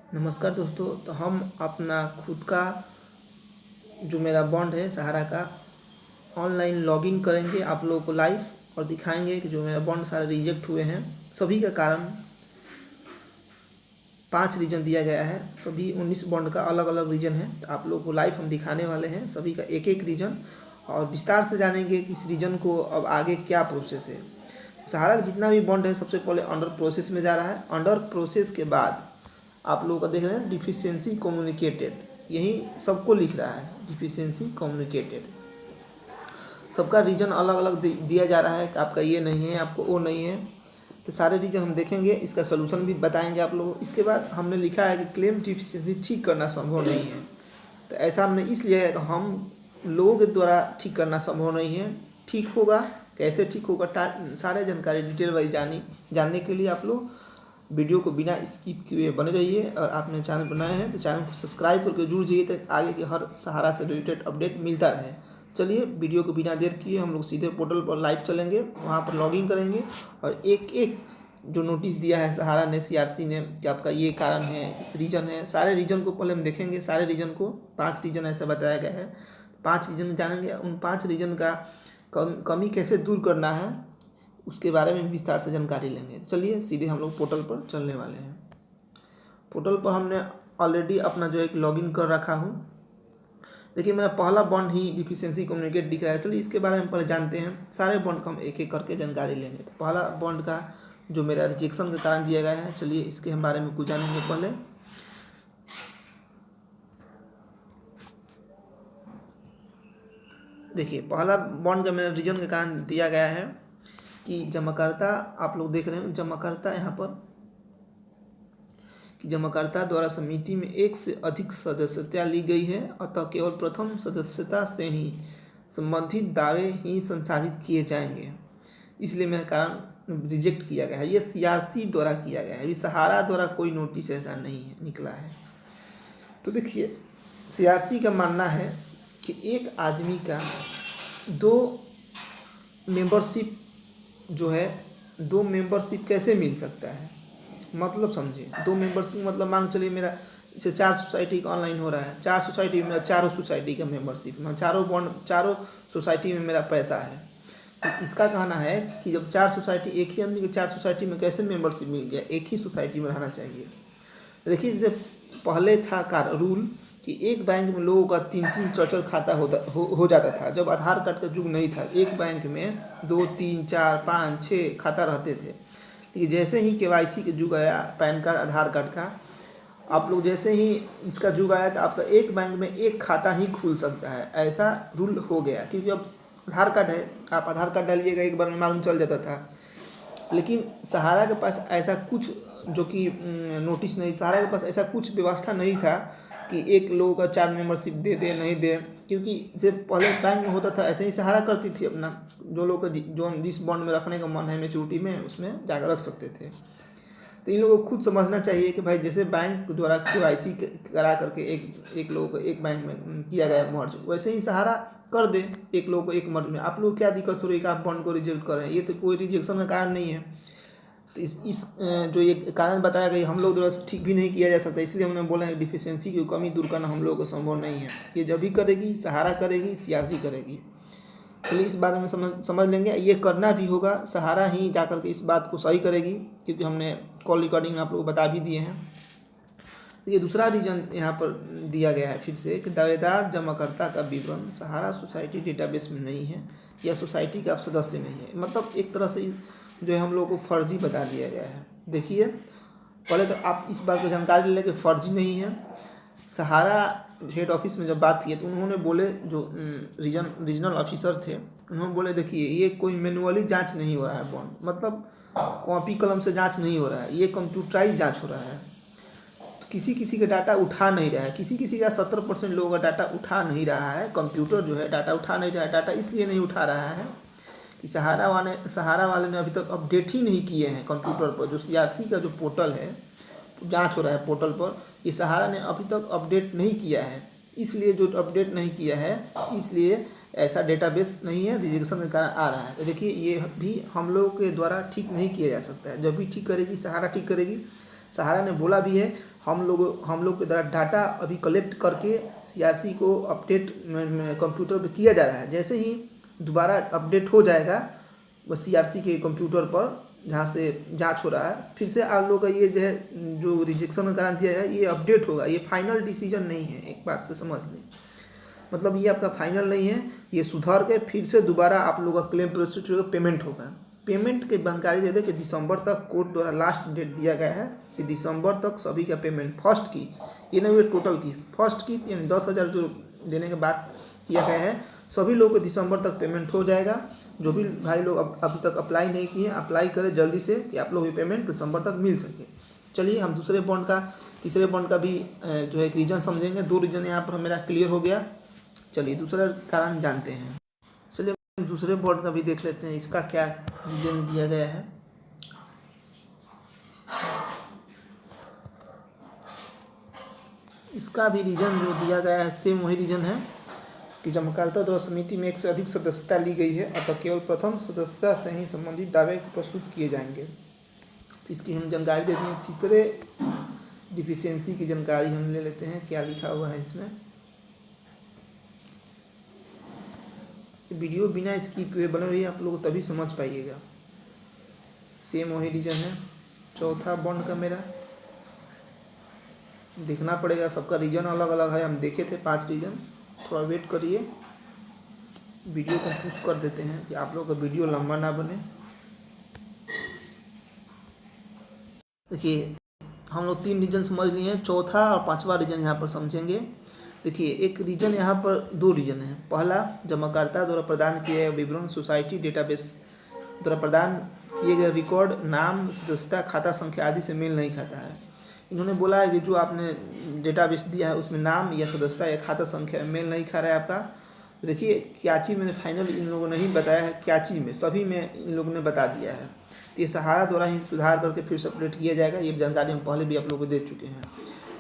नमस्कार दोस्तों। तो हम अपना खुद का जो मेरा बॉन्ड है सहारा का ऑनलाइन लॉगिन करेंगे आप लोगों को लाइव और दिखाएंगे कि जो मेरा बॉन्ड सारे रिजेक्ट हुए हैं सभी का कारण 5 रीज़न दिया गया है। सभी 19 बॉन्ड का अलग अलग रीज़न है। तो आप लोगों को लाइव हम दिखाने वाले हैं सभी का एक एक रीज़न और विस्तार से जानेंगे कि इस रीज़न को अब आगे क्या प्रोसेस है। सहारा का जितना भी बॉन्ड है सबसे पहले अंडर प्रोसेस में जा रहा है। अंडर प्रोसेस के बाद आप लोगों का देख रहे हैं डिफिशियंसी कम्युनिकेटेड, यही सबको लिख रहा है डिफिशियंसी कम्युनिकेटेड। सबका रीजन अलग अलग दिया जा रहा है कि आपका ये नहीं है, आपको वो नहीं है। तो सारे रीजन हम देखेंगे, इसका सोल्यूशन भी बताएंगे आप लोगों को। इसके बाद हमने लिखा है कि क्लेम डिफिशियंसी ठीक करना संभव नहीं है। तो ऐसा हमने इसलिए है कि हम लोगों के द्वारा ठीक करना संभव नहीं है। ठीक होगा, कैसे ठीक होगा, सारे जानकारी डिटेल वाइज जानने के लिए आप लोग वीडियो को बिना स्किप किए बने रहिए। और आपने चैनल बनाए हैं तो चैनल को सब्सक्राइब करके जुड़ जाइए ताकि आगे के हर सहारा से रिलेटेड अपडेट मिलता रहे। चलिए वीडियो को बिना देर किए हम लोग सीधे पोर्टल पर लाइव चलेंगे, वहाँ पर लॉगिन करेंगे और एक एक जो नोटिस दिया है सहारा ने, सीआरसी ने, कि आपका ये कारण है, रीजन है, सारे रीजन को पहले हम देखेंगे। सारे रीजन को 5 रीजन ऐसा बताया गया है, 5 रीजन जानेंगे। उन 5 रीजन का कमी कैसे दूर करना है उसके बारे में विस्तार से जानकारी लेंगे। चलिए सीधे हम लोग पोर्टल पर चलने वाले हैं। पोर्टल पर हमने ऑलरेडी अपना जो एक लॉगिन कर रखा हूँ। देखिए मेरा पहला बॉन्ड ही डिफिशियंसी कम्युनिकेट दिख रहा है। चलिए इसके बारे में पहले जानते हैं। सारे बॉन्ड का हम एक एक करके जानकारी लेंगे। तो पहला बॉन्ड का जो मेरा रिजेक्शन का कारण दिया गया है, चलिए इसके हम बारे में कुछ जानेंगे। पहले देखिए पहला बॉन्ड का मेरा रीजन का कारण दिया गया है कि जमाकर्ता, आप लोग देख रहे हैं जमाकर्ता यहाँ पर, कि जमाकर्ता द्वारा समिति में एक से अधिक सदस्यता ली गई है, अतः केवल प्रथम सदस्यता से ही संबंधित दावे ही संसाधित किए जाएंगे। इसलिए मेरा कारण रिजेक्ट किया गया है। ये सीआरसी द्वारा किया गया है, अभी सहारा द्वारा कोई नोटिस ऐसा नहीं है निकला है। तो देखिए सीआरसी का मानना है कि एक आदमी का 2 मेंबरशिप जो है, 2 मेंबरशिप कैसे मिल सकता है, मतलब समझिए 2 मेंबरशिप मतलब मान चलिए मेरा जैसे 4 सोसाइटी का ऑनलाइन हो रहा है, 4 सोसाइटी में, चारों सोसाइटी का मेंबरशिप, मैं चारों सोसाइटी में मेरा पैसा है। तो इसका कहना है कि जब 4 सोसाइटी, एक ही आदमी के 4 सोसाइटी में कैसे मेंबरशिप मिल गया, एक ही सोसाइटी में रहना चाहिए। देखिए जैसे पहले था रूल कि एक बैंक में लोगों का 3-3 4-4 खाता हो जाता था। जब आधार कार्ड का युग नहीं था, एक बैंक में 2 3 4 5 6 खाता रहते थे। लेकिन जैसे ही केवाईसी का युग आया, पैन कार्ड आधार कार्ड का, आप लोग जैसे ही इसका युग आया तो आपका एक बैंक में एक खाता ही खुल सकता है, ऐसा रूल हो गया। क्योंकि अब आधार कार्ड है, आप आधार कार्ड डालिएगा एक बार में मालूम चल जाता था। लेकिन सहारा के पास ऐसा कुछ जो कि नोटिस नहीं, सहारा के पास ऐसा कुछ व्यवस्था नहीं था कि एक लोगों का 4 मेंबरशिप दे दे नहीं दे। क्योंकि जैसे पहले बैंक में होता था ऐसे ही सहारा करती थी अपना, जो लोग का जो जिस बॉन्ड में रखने का मन है मैच्योरिटी में, उसमें जाकर रख सकते थे। तो इन लोगों को खुद समझना चाहिए कि भाई जैसे बैंक द्वारा केवाईसी करा करके एक लोगों को एक बैंक में किया गया मर्ज, वैसे ही सहारा कर दे एक लोगों को एक मर्ज में। आप लोग क्या दिक्कत हो रही है कि आप बॉन्ड को रिजेक्ट कर रहे हैं, ये तो कोई रिजेक्शन का कारण नहीं है। तो इस जो ये कारण बताया गया हम लोग द्वारा ठीक भी नहीं किया जा सकता। इसलिए हमने बोला है डिफिशियंसी की कमी दूर करना हम लोगों को संभव नहीं है। ये जब भी करेगी सहारा करेगी, सीआरसी करेगी। चलिए इस बारे में समझ लेंगे। ये करना भी होगा, सहारा ही जा कर के इस बात को सही करेगी, क्योंकि हमने कॉल रिकॉर्डिंग में आप लोग को बता भी दिए हैं। ये दूसरा रीजन यहाँ पर दिया गया है फिर से कि दावेदार जमाकर्ता का विवरण सहारा सोसाइटी डेटाबेस में नहीं है या सोसाइटी का आप सदस्य नहीं है। मतलब एक तरह से जो है हम लोगों को फर्जी बता दिया गया है। देखिए पहले तो आप इस बात को जानकारी ले कि फर्जी नहीं है। सहारा हेड ऑफिस में जब बात की तो उन्होंने बोले, जो रीजनल ऑफिसर थे, उन्होंने बोले देखिए ये कोई मैनुअली जांच नहीं हो रहा है बॉन्ड, मतलब कॉपी कलम से जांच नहीं हो रहा है, ये कंप्यूटराइज जांच हो रहा है। तो किसी किसी का डाटा उठा नहीं रहा है, किसी का 70% लोगों का डाटा उठा नहीं रहा है। कंप्यूटर जो है डाटा उठा नहीं रहा है। डाटा इसलिए नहीं उठा रहा है कि सहारा वाले ने अभी तक अपडेट ही नहीं किए हैं कंप्यूटर पर। जो सीआरसी का जो पोर्टल है, जांच हो रहा है पोर्टल पर, ये सहारा ने अभी तक अपडेट नहीं किया है। इसलिए जो अपडेट नहीं किया है, इसलिए ऐसा डेटाबेस नहीं है, रिजेक्शन के कारण आ रहा है। तो देखिए ये भी हम लोगों के द्वारा ठीक नहीं किया जा सकता है। जब भी ठीक करेगी सहारा ठीक करेगी। सहारा ने बोला भी है हम लोग के द्वारा डाटा अभी कलेक्ट करके सीआरसी को अपडेट कंप्यूटर पे किया जा रहा है। जैसे ही दोबारा अपडेट हो जाएगा वो सीआरसी के कंप्यूटर पर जहाँ से जांच हो रहा है, फिर से आप लोग का ये जो है जो रिजेक्शन का कारण दिया है ये अपडेट होगा। ये फाइनल डिसीजन नहीं है, एक बात से समझ लें, मतलब ये आपका फाइनल नहीं है। ये सुधार के फिर से दोबारा आप लोग का क्लेम प्रोसीजर होगा, पेमेंट होगा। पेमेंट की जानकारी दे दें कि दिसंबर तक कोर्ट द्वारा लास्ट डेट दिया गया है कि दिसंबर तक सभी का पेमेंट फर्स्ट किस्त, ये नहीं टोटल किस्त, फर्स्ट किस्त यानी 10,000 जो देने के बाद किया गया है, सभी लोग को दिसंबर तक पेमेंट हो जाएगा। जो भी भाई लोग अभी तक अप्लाई नहीं किए अप्लाई करें जल्दी से कि आप लोग की पेमेंट दिसंबर तक मिल सके। चलिए हम दूसरे बॉन्ड का तीसरे बॉन्ड का भी जो है एक रीज़न समझेंगे। 2 रीज़न यहाँ पर मेरा क्लियर हो गया। चलिए दूसरा कारण जानते हैं। चलिए दूसरे बॉन्ड का भी देख लेते हैं, इसका क्या रीजन दिया गया है। इसका भी रीजन जो दिया गया है सेम वही रीजन है कि जमाकर्ता द्वारा समिति में एक से अधिक सदस्यता ली गई है, अतः केवल प्रथम सदस्यता से ही संबंधित दावे प्रस्तुत किए जाएंगे। तो इसकी हम जानकारी देते हैं। तीसरे डिफिशियंसी की जानकारी हम ले लेते हैं, क्या लिखा हुआ है इसमें। वीडियो बिना स्किप हुए बने रहिए, आप लोग तभी समझ पाइएगा। सेम वही रीजन है। चौथा बॉन्ड का मेरा देखना पड़ेगा, सबका रीजन अलग अलग है। हम देखे थे 5 रीजन, थोड़ा वेट करिए, वीडियो को पुश कर देते हैं कि आप लोग का वीडियो लंबा ना बने। देखिए हम लोग 3 रीजन समझ लिए हैं, चौथा और 5वां रीजन यहाँ पर समझेंगे। देखिए एक रीजन यहाँ पर 2 रीजन है। पहला, जमाकर्ता द्वारा प्रदान किए गए विवरण सोसाइटी डेटाबेस द्वारा प्रदान किए गए रिकॉर्ड नाम, सदस्यता, खाता संख्या आदि से मेल नहीं खाता है। इन्होंने बोला है कि जो आपने डेटाबेस दिया है उसमें नाम या सदस्यता या खाता संख्या मेल नहीं खा रहा है आपका। देखिए क्याची मैंने फाइनल इन लोगों ने नहीं बताया है, क्याची में सभी में इन लोगों ने बता दिया है। तो ये सहारा द्वारा ही सुधार करके फिर से अपडेट किया जाएगा। ये जानकारी हम पहले भी आप लोगों को दे चुके हैं।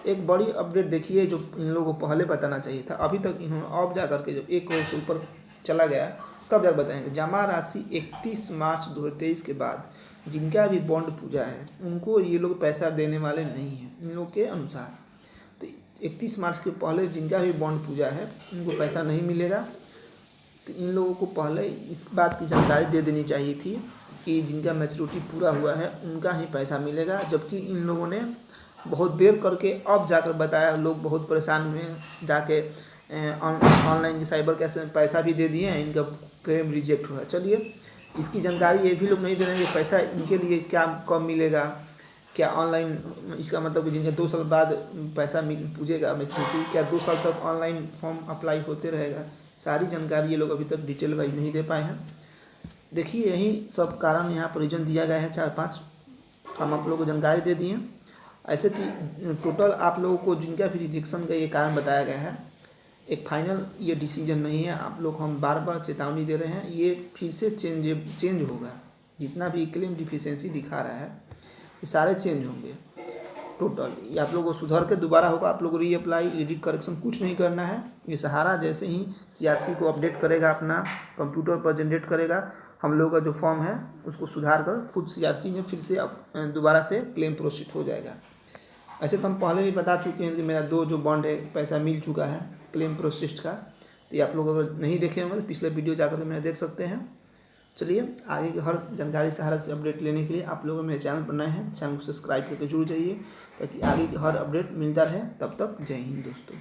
एक बड़ी अपडेट देखिए जो इन लोगों को पहले बताना चाहिए था, अभी तक इन्होंने अब जा करके जब 1 करोड़ से ऊपर चला गया कब जाकर बताएंगे। जमा राशि 31 मार्च 2023 के बाद जिनका भी बॉन्ड पूजा है उनको ये लोग पैसा देने वाले नहीं हैं इन लोग के अनुसार। तो 31 मार्च के पहले जिनका भी बॉन्ड पूजा है उनको पैसा नहीं मिलेगा। तो इन लोगों को पहले इस बात की जानकारी दे देनी चाहिए थी कि जिनका मैच्योरिटी पूरा हुआ है उनका ही पैसा मिलेगा, जबकि इन लोगों ने बहुत देर करके अब जाकर बताया। लोग बहुत परेशान हुए, जाके ऑनलाइन साइबर कैसे पैसा भी दे दिए हैं, इनका क्लेम रिजेक्ट हुआ। चलिए इसकी जानकारी ये भी लोग नहीं दे रहे हैं कि पैसा इनके लिए क्या कब मिलेगा, क्या ऑनलाइन, इसका मतलब कि जिनके 2 साल बाद पैसा पूजेगा मैच्योरिटी, क्या 2 साल तक ऑनलाइन फॉर्म अप्लाई होते रहेगा। सारी जानकारी ये लोग अभी तक डिटेल वाइज नहीं दे पाए हैं। देखिए यही सब कारण यहाँ पर रीजन दिया गया है 4-5, हम आप लोगों को जानकारी दे दिए। ऐसे टोटल आप लोगों को जिनका भी रिजेक्शन का ये कारण बताया गया है, एक फाइनल ये डिसीजन नहीं है। आप लोग हम बार बार चेतावनी दे रहे हैं, ये फिर से चेंज होगा। जितना भी क्लेम डिफिशियंसी दिखा रहा है ये सारे चेंज होंगे टोटल। ये आप लोगों को सुधर के दोबारा होगा। आप लोग को रीअप्लाई एडिट करेक्शन कुछ नहीं करना है। ये सहारा जैसे ही सीआरसी को अपडेट करेगा, अपना कंप्यूटर पर जनरेट करेगा, हम लोगों का जो फॉर्म है उसको सुधार कर खुद सीआरसी में फिर से दोबारा से क्लेम प्रोसीड हो जाएगा। ऐसे तो हम पहले भी बता चुके हैं कि मेरा 2 जो बॉन्ड है पैसा मिल चुका है क्लेम प्रोसेस का। तो ये आप लोग अगर नहीं देखे होंगे तो पिछले वीडियो जाकर मेरा देख सकते हैं। चलिए आगे की हर जानकारी सहारा से अपडेट लेने के लिए आप लोगों मेरे चैनल पर नए हैं, चैनल को सब्सक्राइब करके जुड़ जाइए ताकि आगे की हर अपडेट मिलता रहे। तब तक जय हिंद दोस्तों।